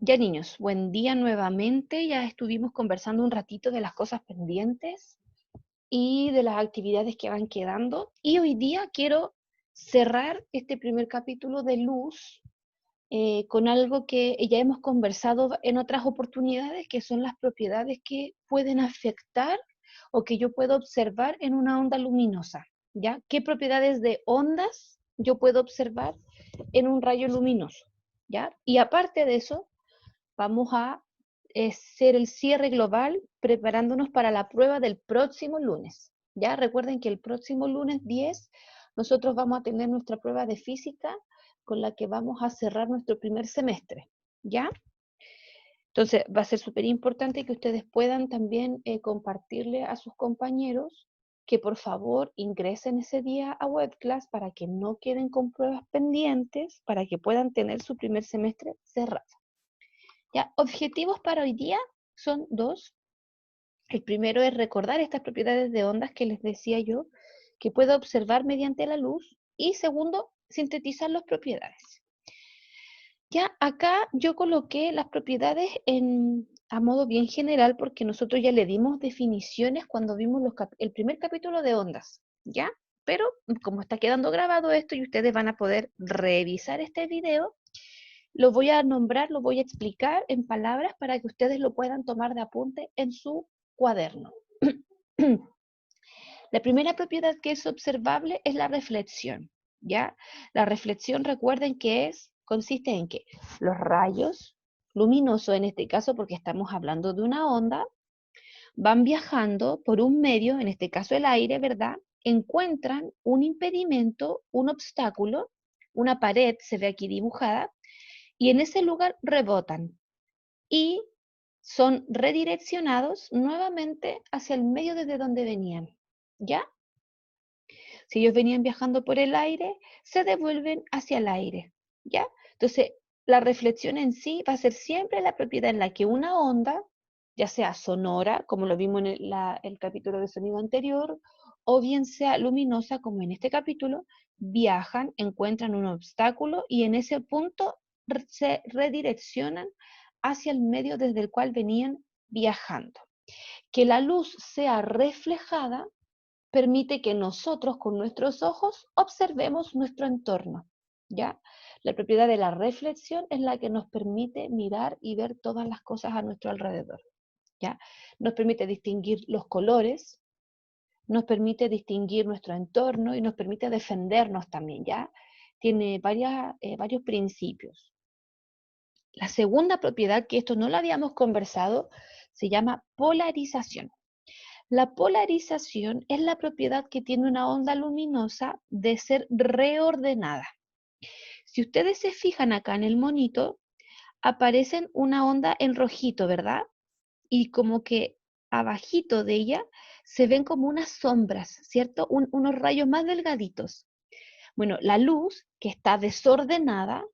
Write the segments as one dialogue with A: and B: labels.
A: Ya niños, buen día nuevamente. Ya estuvimos conversando un ratito de las cosas pendientes y de las actividades que van quedando. Y hoy día quiero cerrar este primer capítulo de Luz con algo que ya hemos conversado en otras oportunidades, que son las propiedades que pueden afectar o que yo puedo observar en una onda luminosa. ¿Ya? ¿Qué propiedades de ondas yo puedo observar en un rayo luminoso? ¿Ya? Y aparte de eso, vamos a hacer el cierre global preparándonos para la prueba del próximo lunes. Ya recuerden que el próximo lunes 10 nosotros vamos a tener nuestra prueba de física con la que vamos a cerrar nuestro primer semestre. ¿Ya? Entonces va a ser súper importante que ustedes puedan también compartirle a sus compañeros que por favor ingresen ese día a webclass para que no queden con pruebas pendientes, para que puedan tener su primer semestre cerrado. Ya, objetivos para hoy día son dos. El primero es recordar estas propiedades de ondas que les decía yo, que puedo observar mediante la luz. Y segundo, sintetizar las propiedades. Ya acá yo coloqué las propiedades a modo bien general porque nosotros ya le dimos definiciones cuando vimos el primer capítulo de ondas, ¿ya? Pero como está quedando grabado esto y ustedes van a poder revisar este video, lo voy a nombrar, lo voy a explicar en palabras para que ustedes lo puedan tomar de apunte en su cuaderno. La primera propiedad que es observable es la reflexión, ¿ya? La reflexión, recuerden que consiste en que los rayos luminosos, en este caso porque estamos hablando de una onda, van viajando por un medio, en este caso el aire, ¿verdad? Encuentran un impedimento, un obstáculo, una pared se ve aquí dibujada, y en ese lugar rebotan y son redireccionados nuevamente hacia el medio desde donde venían, ¿ya? Si ellos venían viajando por el aire, se devuelven hacia el aire, ¿ya? Entonces, la reflexión en sí va a ser siempre la propiedad en la que una onda, ya sea sonora, como lo vimos en el capítulo de sonido anterior, o bien sea luminosa, como en este capítulo, viajan, encuentran un obstáculo y en ese punto se redireccionan hacia el medio desde el cual venían viajando. Que la luz sea reflejada permite que nosotros con nuestros ojos observemos nuestro entorno, ¿ya? La propiedad de la reflexión es la que nos permite mirar y ver todas las cosas a nuestro alrededor, ¿ya? Nos permite distinguir los colores, nos permite distinguir nuestro entorno y nos permite defendernos también, ¿ya? Tiene varios principios. La segunda propiedad, que esto no lo habíamos conversado, se llama polarización. La polarización es la propiedad que tiene una onda luminosa de ser reordenada. Si ustedes se fijan acá en el monito, aparecen una onda en rojito, ¿verdad? Y como que abajito de ella se ven como unas sombras, ¿cierto? Unos rayos más delgaditos. Bueno, la luz, que está desordenada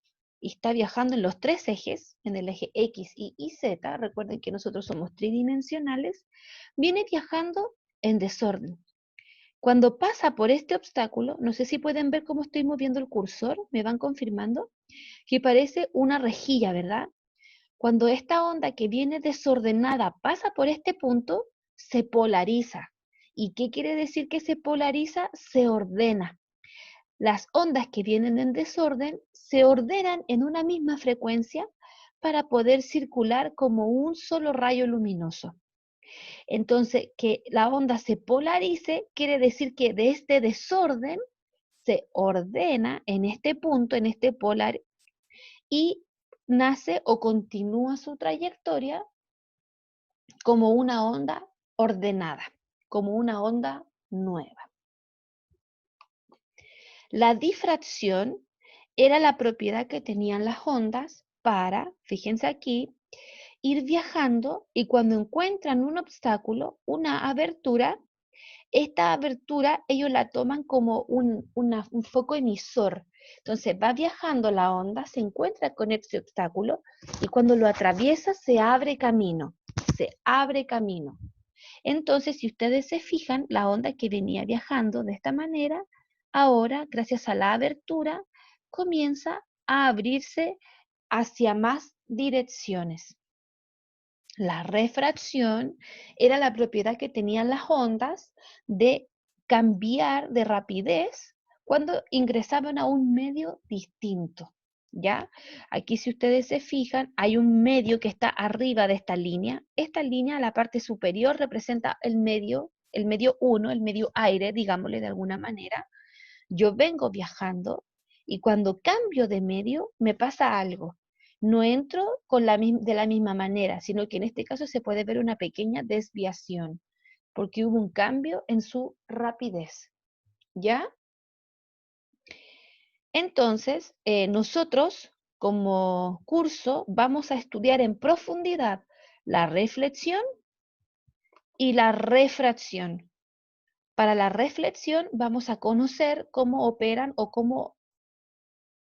A: y está viajando en los tres ejes, en el eje X, Y Z, recuerden que nosotros somos tridimensionales, viene viajando en desorden. Cuando pasa por este obstáculo, no sé si pueden ver cómo estoy moviendo el cursor, me van confirmando, que parece una rejilla, ¿verdad? Cuando esta onda que viene desordenada pasa por este punto, se polariza. ¿Y qué quiere decir que se polariza? Se ordena. Las ondas que vienen en desorden se ordenan en una misma frecuencia para poder circular como un solo rayo luminoso. Entonces, que la onda se polarice quiere decir que de este desorden se ordena en este punto, en este polar, y nace o continúa su trayectoria como una onda ordenada, como una onda nueva. La difracción era la propiedad que tenían las ondas para, fíjense aquí, ir viajando y cuando encuentran un obstáculo, una abertura, esta abertura ellos la toman como un foco emisor. Entonces va viajando la onda, se encuentra con este obstáculo y cuando lo atraviesa se abre camino, se abre camino. Entonces, si ustedes se fijan, la onda que venía viajando de esta manera, ahora, gracias a la abertura, comienza a abrirse hacia más direcciones. La refracción era la propiedad que tenían las ondas de cambiar de rapidez cuando ingresaban a un medio distinto. ¿Ya? Aquí si ustedes se fijan, hay un medio que está arriba de esta línea. Esta línea, la parte superior, representa el medio 1, el medio aire, digámosle de alguna manera. Yo vengo viajando y cuando cambio de medio me pasa algo. No entro de la misma manera, sino que en este caso se puede ver una pequeña desviación, porque hubo un cambio en su rapidez. ¿Ya? Entonces, nosotros como curso vamos a estudiar en profundidad la reflexión y la refracción. Para la reflexión vamos a conocer cómo operan o cómo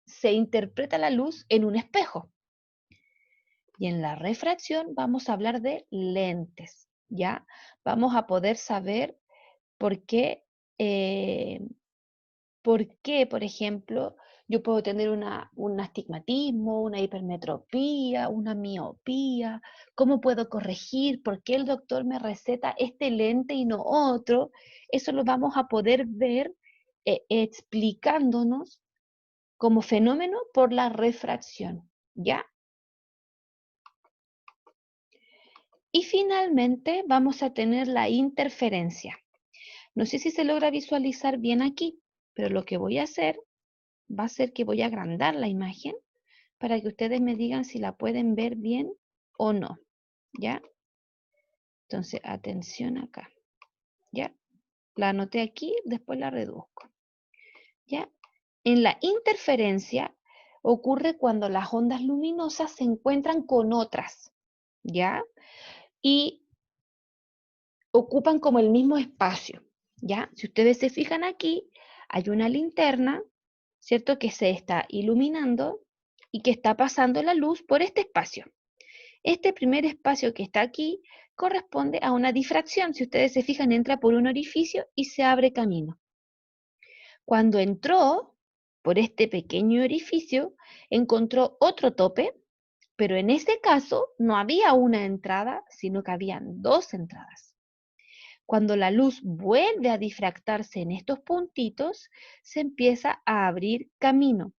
A: se interpreta la luz en un espejo. Y en la refracción vamos a hablar de lentes, ¿ya? Vamos a poder saber por qué, por ejemplo, yo puedo tener un astigmatismo, una hipermetropía, una miopía, cómo puedo corregir, por qué el doctor me receta este lente y no otro. Eso lo vamos a poder ver explicándonos como fenómeno por la refracción, ¿ya? Y finalmente vamos a tener la interferencia. No sé si se logra visualizar bien aquí, pero lo que voy a hacer va a ser que voy a agrandar la imagen para que ustedes me digan si la pueden ver bien o no, ¿ya? Entonces, atención acá, ¿ya? La anoté aquí, después la reduzco, ¿ya? En la interferencia ocurre cuando las ondas luminosas se encuentran con otras, ¿ya? Y ocupan como el mismo espacio, ¿ya? Si ustedes se fijan aquí, hay una linterna, ¿cierto? Que se está iluminando y que está pasando la luz por este espacio. Este primer espacio que está aquí corresponde a una difracción. Si ustedes se fijan, entra por un orificio y se abre camino. Cuando entró por este pequeño orificio, encontró otro tope, pero en este caso no había una entrada, sino que habían dos entradas. Cuando la luz vuelve a difractarse en estos puntitos, se empieza a abrir camino.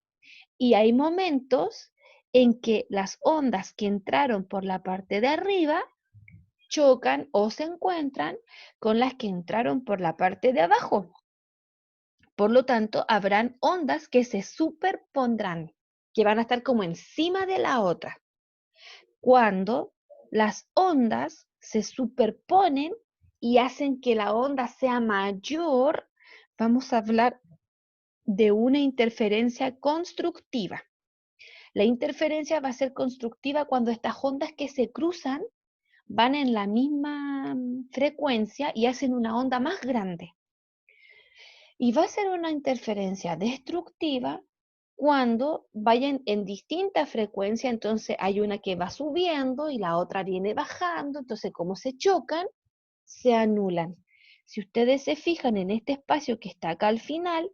A: Y hay momentos en que las ondas que entraron por la parte de arriba chocan o se encuentran con las que entraron por la parte de abajo. Por lo tanto, habrán ondas que se superpondrán, que van a estar como encima de la otra. Cuando las ondas se superponen y hacen que la onda sea mayor, vamos a hablar de una interferencia constructiva. La interferencia va a ser constructiva cuando estas ondas que se cruzan van en la misma frecuencia y hacen una onda más grande. Y va a ser una interferencia destructiva cuando vayan en distinta frecuencia, entonces hay una que va subiendo y la otra viene bajando, entonces como se chocan, se anulan. Si ustedes se fijan en este espacio que está acá al final,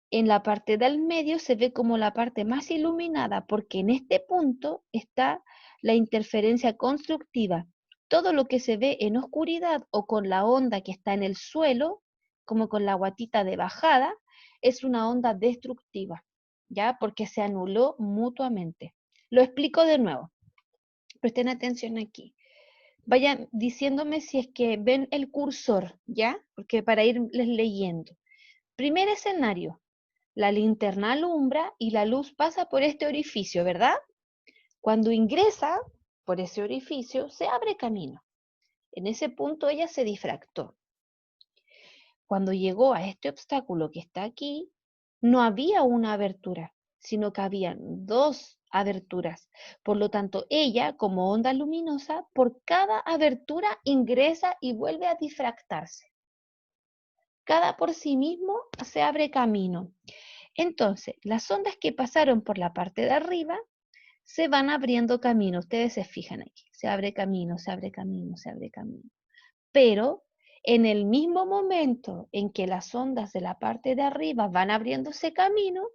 A: en la parte del medio se ve como la parte más iluminada, porque en este punto está la interferencia constructiva. Todo lo que se ve en oscuridad o con la onda que está en el suelo, como con la guatita de bajada, es una onda destructiva, ¿ya? Porque se anuló mutuamente. Lo explico de nuevo. Presten atención aquí. Vayan diciéndome si es que ven el cursor, ¿ya? Porque para irles leyendo. Primer escenario, la linterna alumbra y la luz pasa por este orificio, ¿verdad? Cuando ingresa por ese orificio, se abre camino. En ese punto ella se difractó. Cuando llegó a este obstáculo que está aquí, no había una abertura, sino que habían dos aberturas. Por lo tanto, ella, como onda luminosa, por cada abertura ingresa y vuelve a difractarse. Cada por sí mismo se abre camino. Entonces, las ondas que pasaron por la parte de arriba se van abriendo camino. Ustedes se fijan aquí. Se abre camino, se abre camino, se abre camino. Pero en el mismo momento en que las ondas de la parte de arriba van abriéndose camino,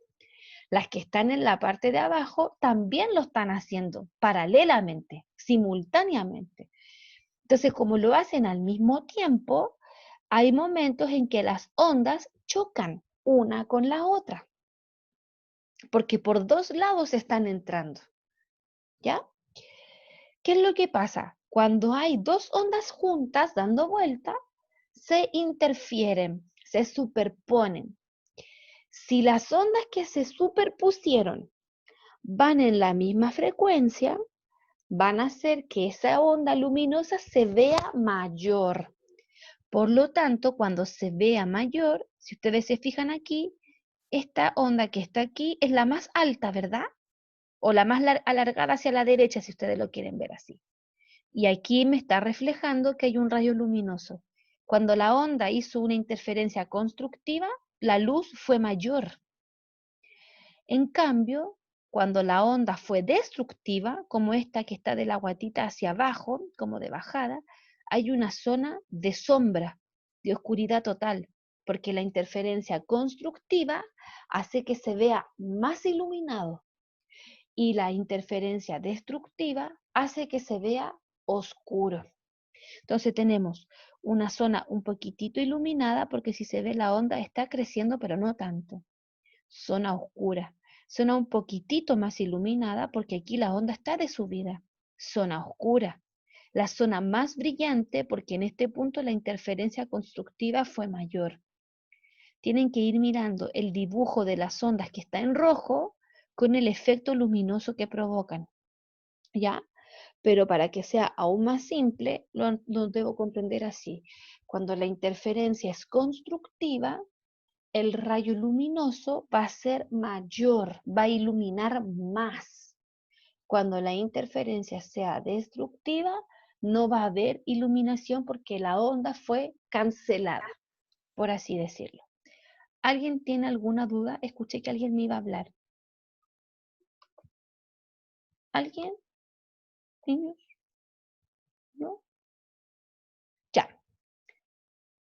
A: Las que están en la parte de abajo también lo están haciendo paralelamente, simultáneamente. Entonces, como lo hacen al mismo tiempo, hay momentos en que las ondas chocan una con la otra, porque por dos lados están entrando, ¿ya? ¿Qué es lo que pasa? Cuando hay dos ondas juntas dando vuelta, se interfieren, se superponen. Si las ondas que se superpusieron van en la misma frecuencia, van a hacer que esa onda luminosa se vea mayor. Por lo tanto, cuando se vea mayor, si ustedes se fijan aquí, esta onda que está aquí es la más alta, ¿verdad? O la más alargada hacia la derecha, si ustedes lo quieren ver así. Y aquí me está reflejando que hay un rayo luminoso. Cuando la onda hizo una interferencia constructiva, la luz fue mayor. En cambio, cuando la onda fue destructiva, como esta que está de la guatita hacia abajo, como de bajada, hay una zona de sombra, de oscuridad total, porque la interferencia constructiva hace que se vea más iluminado y la interferencia destructiva hace que se vea oscuro. Entonces tenemos una zona un poquitito iluminada porque si se ve la onda está creciendo pero no tanto. Zona oscura. Zona un poquitito más iluminada porque aquí la onda está de subida. Zona oscura. La zona más brillante porque en este punto la interferencia constructiva fue mayor. Tienen que ir mirando el dibujo de las ondas que está en rojo con el efecto luminoso que provocan. ¿Ya? Pero para que sea aún más simple, lo debo comprender así. Cuando la interferencia es constructiva, el rayo luminoso va a ser mayor, va a iluminar más. Cuando la interferencia sea destructiva, no va a haber iluminación porque la onda fue cancelada, por así decirlo. ¿Alguien tiene alguna duda? Escuché que alguien me iba a hablar. ¿Alguien? ¿Niños? ¿No? Ya.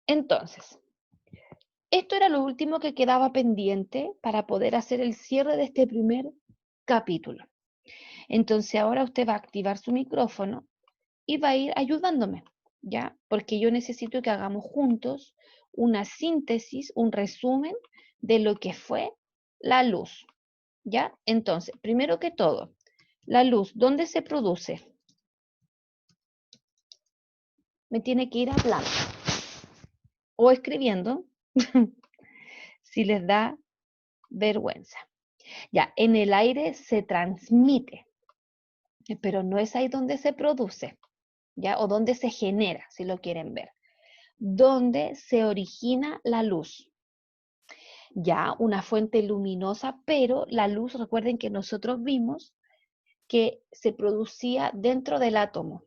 A: Entonces, esto era lo último que quedaba pendiente para poder hacer el cierre de este primer capítulo. Entonces ahora usted va a activar su micrófono y va a ir ayudándome, ¿ya? Porque yo necesito que hagamos juntos una síntesis, un resumen de lo que fue la luz, ¿ya? Entonces, primero que todo, la luz, ¿dónde se produce? Me tiene que ir hablando o escribiendo si les da vergüenza. Ya, en el aire se transmite, pero no es ahí donde se produce, ¿ya? O donde se genera, si lo quieren ver. Donde se origina la luz. Ya, una fuente luminosa, pero la luz, recuerden que nosotros vimos que se producía dentro del átomo.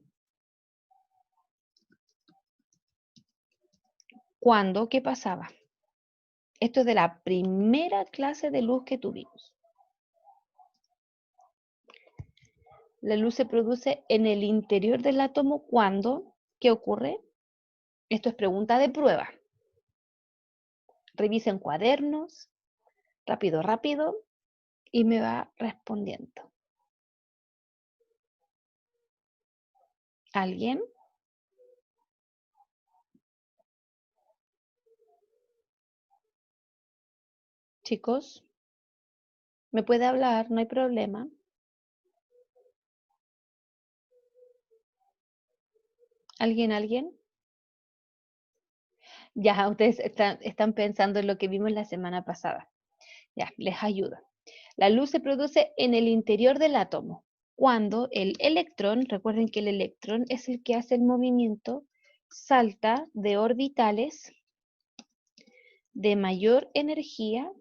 A: ¿Cuándo? ¿Qué pasaba? Esto es de la primera clase de luz que tuvimos. La luz se produce en el interior del átomo. ¿Cuándo? ¿Qué ocurre? Esto es pregunta de prueba. Revisen cuadernos, rápido, rápido, y me va respondiendo. ¿Alguien? Chicos, ¿me puede hablar? No hay problema. ¿Alguien, alguien? Ya, ustedes están pensando en lo que vimos la semana pasada. Ya, les ayudo. La luz se produce en el interior del átomo, cuando el electrón, recuerden que el electrón es el que hace el movimiento, salta de orbitales de mayor energía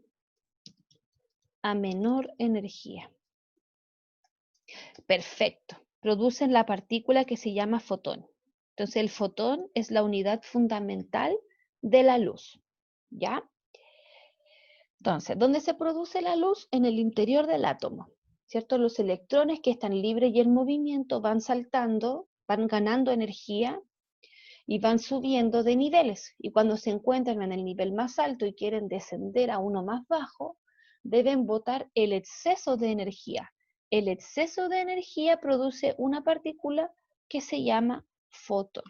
A: a menor energía. Perfecto. Producen la partícula que se llama fotón. Entonces el fotón es la unidad fundamental de la luz. ¿Ya? Entonces, ¿dónde se produce la luz? En el interior del átomo, ¿cierto? Los electrones que están libres y en movimiento van saltando, van ganando energía y van subiendo de niveles. Y cuando se encuentran en el nivel más alto y quieren descender a uno más bajo, deben botar el exceso de energía. El exceso de energía produce una partícula que se llama fotón.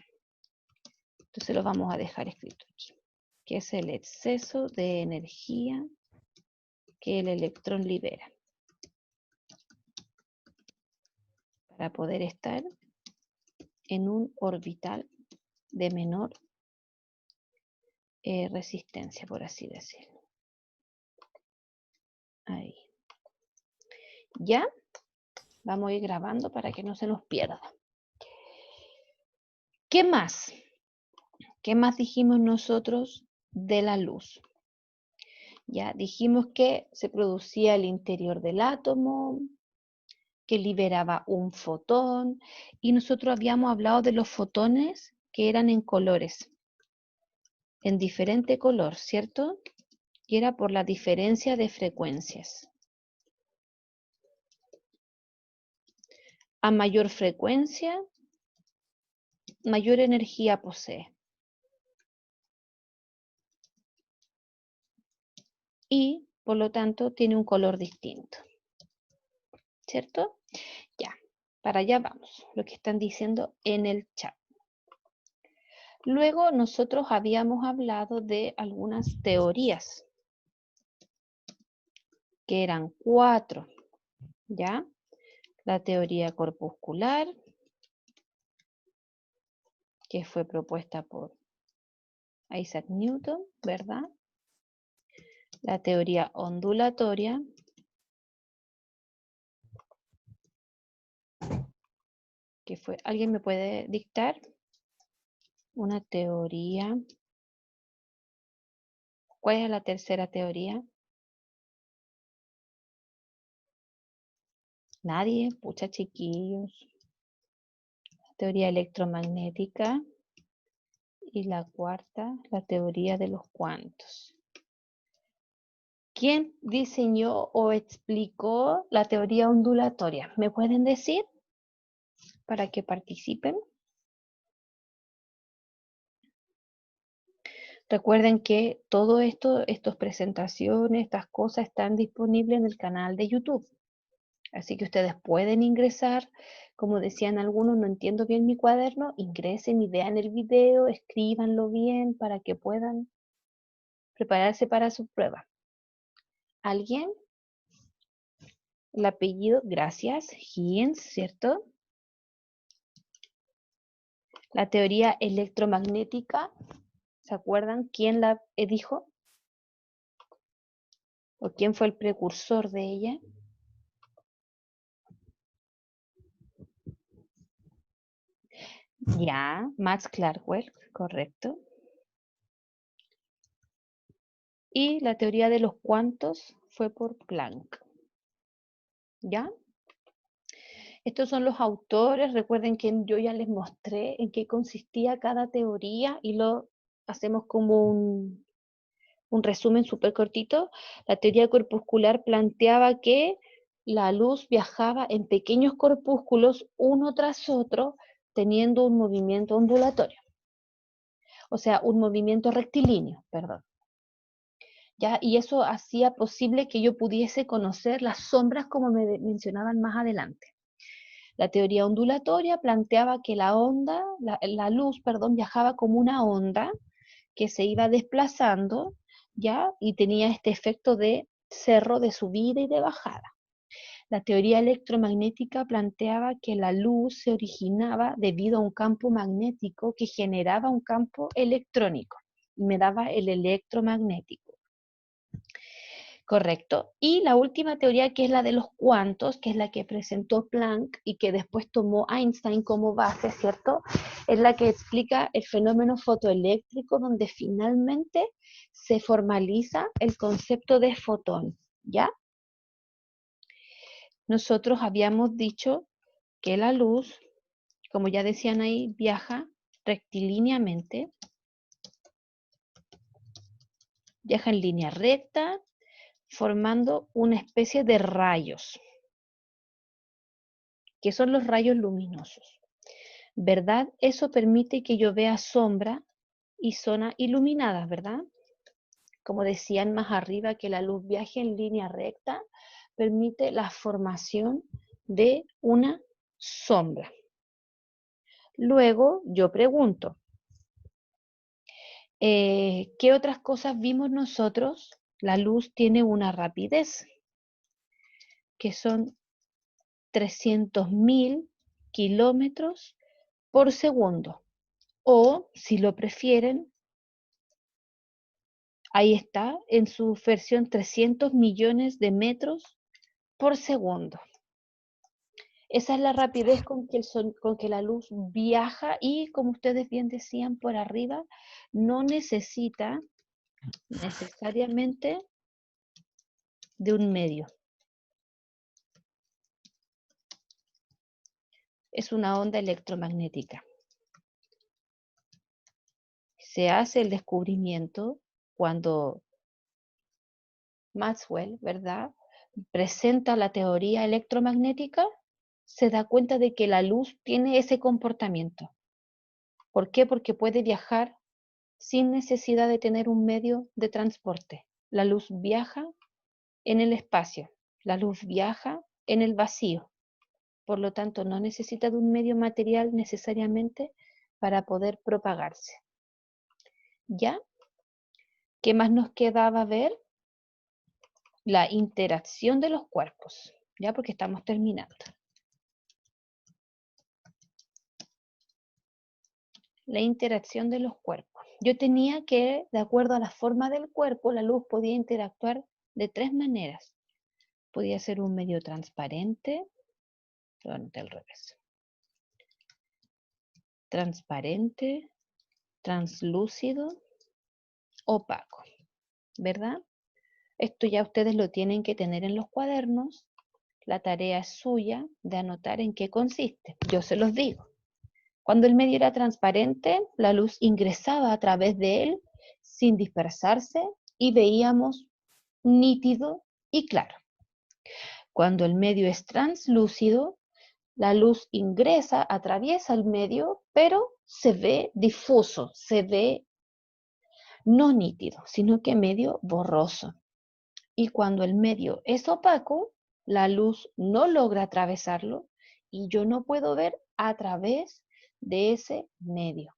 A: Entonces lo vamos a dejar escrito aquí, que es el exceso de energía que el electrón libera para poder estar en un orbital de menor resistencia, por así decirlo. Ahí. ¿Ya? Vamos a ir grabando para que no se nos pierda. ¿Qué más? ¿Qué más dijimos nosotros de la luz? Ya dijimos que se producía al interior del átomo, que liberaba un fotón, y nosotros habíamos hablado de los fotones que eran en colores, en diferente color, ¿cierto? Y era por la diferencia de frecuencias. A mayor frecuencia, mayor energía posee. Y, por lo tanto, tiene un color distinto. ¿Cierto? Ya, para allá vamos, lo que están diciendo en el chat. Luego nosotros habíamos hablado de algunas teorías, que eran 4, ¿ya? La teoría corpuscular, que fue propuesta por Isaac Newton, ¿verdad? La teoría ondulatoria, que fue, ¿alguien me puede dictar? Una teoría. ¿Cuál es la tercera teoría? Nadie, pucha chiquillos. La teoría electromagnética. Y la cuarta, la teoría de los cuantos. ¿Quién diseñó o explicó la teoría ondulatoria? ¿Me pueden decir? Para que participen. Recuerden que todo esto, estas presentaciones, estas cosas están disponibles en el canal de YouTube. Así que ustedes pueden ingresar, como decían algunos, no entiendo bien mi cuaderno, ingresen y vean el video, escríbanlo bien para que puedan prepararse para su prueba. ¿Alguien? El apellido, gracias, Higgins, ¿cierto? La teoría electromagnética, ¿se acuerdan quién la dijo? ¿O quién fue el precursor de ella? Ya, Max Clarkwell, correcto. Y la teoría de los cuantos fue por Planck. ¿Ya? Estos son los autores. Recuerden que yo ya les mostré en qué consistía cada teoría y lo hacemos como un resumen súper cortito. La teoría corpuscular planteaba que la luz viajaba en pequeños corpúsculos uno tras otro, teniendo un movimiento ondulatorio. O sea, un movimiento rectilíneo, perdón. ¿Ya? Y eso hacía posible que yo pudiese conocer las sombras como me mencionaban más adelante. La teoría ondulatoria planteaba que la onda, la luz, perdón, viajaba como una onda que se iba desplazando, ¿ya? Y tenía este efecto de cerro de subida y de bajada. La teoría electromagnética planteaba que la luz se originaba debido a un campo magnético que generaba un campo electrónico y me daba el electromagnético. Correcto. Y la última teoría, que es la de los cuantos, que es la que presentó Planck y que después tomó Einstein como base, ¿cierto? Es la que explica el fenómeno fotoeléctrico, donde finalmente se formaliza el concepto de fotón, ¿ya? Nosotros habíamos dicho que la luz, como ya decían ahí, viaja rectilíneamente, viaja en línea recta, formando una especie de rayos, que son los rayos luminosos. ¿Verdad? Eso permite que yo vea sombra y zona iluminada, ¿verdad? como decían más arriba, que la luz viaje en línea recta, permite la formación de una sombra. Luego yo pregunto, ¿qué otras cosas vimos nosotros? La luz tiene una rapidez, que son 300.000 kilómetros por segundo. O, si lo prefieren, ahí está, en su versión 300 millones de metros por segundo. Esa es la rapidez con que la luz viaja y, como ustedes bien decían por arriba, no necesita necesariamente de un medio. Es una onda electromagnética. Se hace el descubrimiento cuando Maxwell, ¿verdad?, presenta la teoría electromagnética, se da cuenta de que la luz tiene ese comportamiento. ¿Por qué? Porque puede viajar sin necesidad de tener un medio de transporte. La luz viaja en el espacio, la luz viaja en el vacío. Por lo tanto, no necesita de un medio material necesariamente para poder propagarse. ¿Ya? ¿Qué más nos quedaba ver? La interacción de los cuerpos, ¿ya? Porque estamos terminando. La interacción de los cuerpos. Yo tenía que, de acuerdo a la forma del cuerpo, la luz podía interactuar de tres maneras. Podía ser un medio transparente, lo anoté al revés. Transparente, translúcido, opaco, ¿verdad? Esto ya ustedes lo tienen que tener en los cuadernos. La tarea es suya de anotar en qué consiste. Yo se los digo. Cuando el medio era transparente, la luz ingresaba a través de él sin dispersarse y veíamos nítido y claro. Cuando el medio es translúcido, la luz ingresa, atraviesa el medio, pero se ve difuso, se ve no nítido, sino que medio borroso. Y cuando el medio es opaco, la luz no logra atravesarlo y yo no puedo ver a través de ese medio.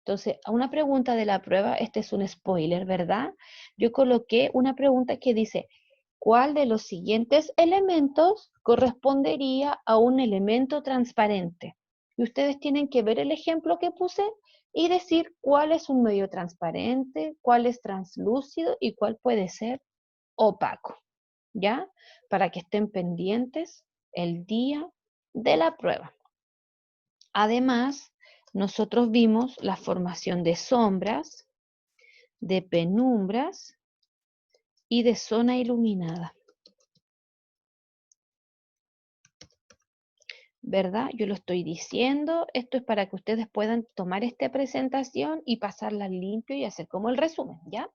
A: Entonces, a una pregunta de la prueba, este es un spoiler, ¿verdad? Yo coloqué una pregunta que dice, ¿cuál de los siguientes elementos correspondería a un elemento transparente? Y ustedes tienen que ver el ejemplo que puse y decir cuál es un medio transparente, cuál es translúcido y cuál puede ser opaco, ¿ya? Para que estén pendientes el día de la prueba. Además, nosotros vimos la formación de sombras, de penumbras y de zona iluminada. ¿Verdad? Yo lo estoy diciendo, esto es para que ustedes puedan tomar esta presentación y pasarla limpio y hacer como el resumen, ¿ya?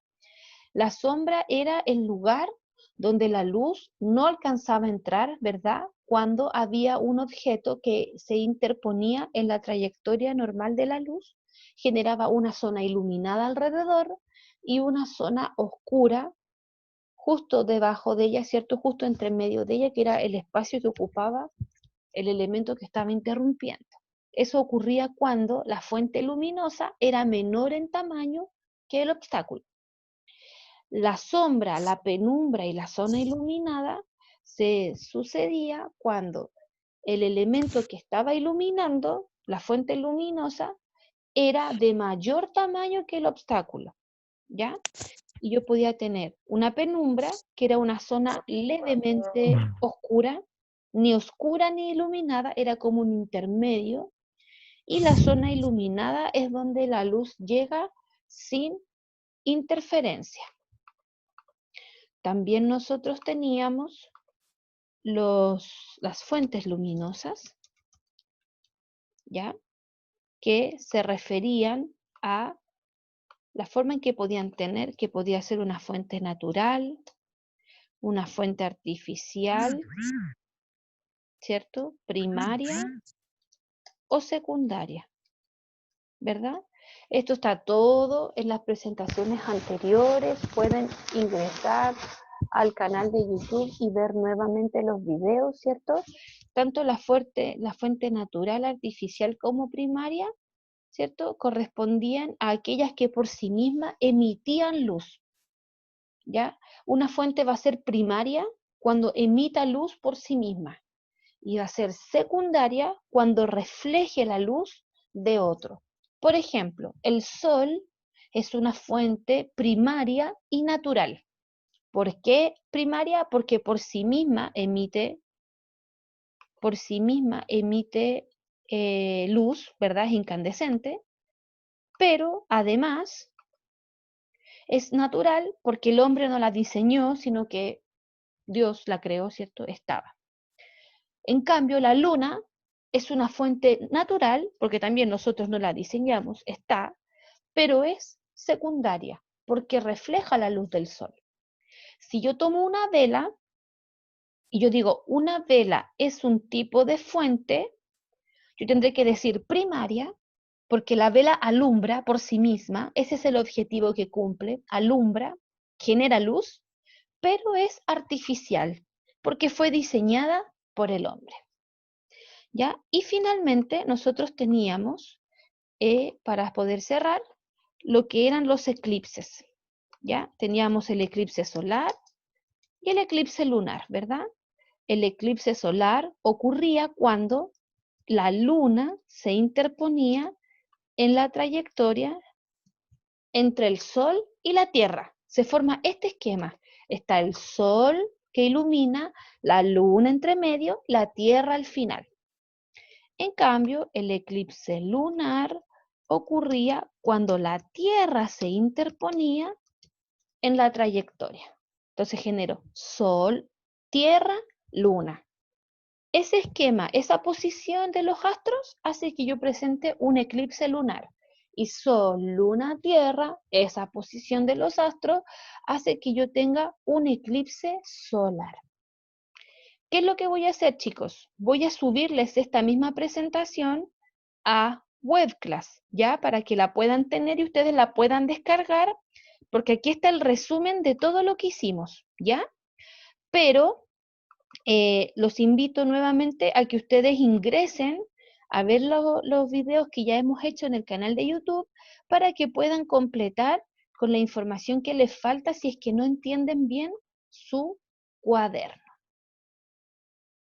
A: La sombra era el lugar donde la luz no alcanzaba a entrar, ¿verdad? Cuando había un objeto que se interponía en la trayectoria normal de la luz, generaba una zona iluminada alrededor y una zona oscura justo debajo de ella, ¿cierto? Justo entre medio de ella, que era el espacio que ocupaba el elemento que estaba interrumpiendo. Eso ocurría cuando la fuente luminosa era menor en tamaño que el obstáculo. La sombra, la penumbra y la zona iluminada se sucedía cuando el elemento que estaba iluminando, la fuente luminosa, era de mayor tamaño que el obstáculo, ¿ya? Y yo podía tener una penumbra, que era una zona levemente oscura, ni oscura ni iluminada, era como un intermedio, y la zona iluminada es donde la luz llega sin interferencia. También nosotros teníamos las fuentes luminosas, ¿ya? Que se referían a la forma en que podían tener, que podía ser una fuente natural, una fuente artificial, ¿cierto? Primaria o secundaria, ¿verdad? Esto está todo en las presentaciones anteriores. Pueden ingresar al canal de YouTube y ver nuevamente los videos, ¿cierto? Tanto la fuente natural, artificial como primaria, ¿cierto? Correspondían a aquellas que por sí mismas emitían luz, ¿ya? Una fuente va a ser primaria cuando emita luz por sí misma y va a ser secundaria cuando refleje la luz de otro. Por ejemplo, el sol es una fuente primaria y natural. ¿Por qué primaria? Porque por sí misma emite luz, ¿verdad? Es incandescente, pero además es natural porque el hombre no la diseñó, sino que Dios la creó, ¿cierto? Estaba. En cambio, la luna es una fuente natural, porque también nosotros no la diseñamos, está, pero es secundaria, porque refleja la luz del sol. Si yo tomo una vela y yo digo, una vela es un tipo de fuente, yo tendré que decir primaria, porque la vela alumbra por sí misma, ese es el objetivo que cumple, alumbra, genera luz, pero es artificial, porque fue diseñada por el hombre. ¿Ya? Y finalmente nosotros teníamos, para poder cerrar, lo que eran los eclipses. ¿Ya? Teníamos el eclipse solar y el eclipse lunar, ¿verdad? El eclipse solar ocurría cuando la luna se interponía en la trayectoria entre el Sol y la Tierra. Se forma este esquema. Está el Sol que ilumina, la luna entre medio, la Tierra al final. En cambio, el eclipse lunar ocurría cuando la Tierra se interponía en la trayectoria. Entonces generó Sol, Tierra, Luna. Ese esquema, esa posición de los astros hace que yo presente un eclipse lunar. Y Sol, Luna, Tierra, esa posición de los astros hace que yo tenga un eclipse solar. ¿Qué es lo que voy a hacer, chicos? Voy a subirles esta misma presentación a Webclass, ¿ya? Para que la puedan tener y ustedes la puedan descargar, porque aquí está el resumen de todo lo que hicimos, ¿ya? Pero los invito nuevamente a que ustedes ingresen a ver los videos que ya hemos hecho en el canal de YouTube para que puedan completar con la información que les falta si es que no entienden bien su cuaderno.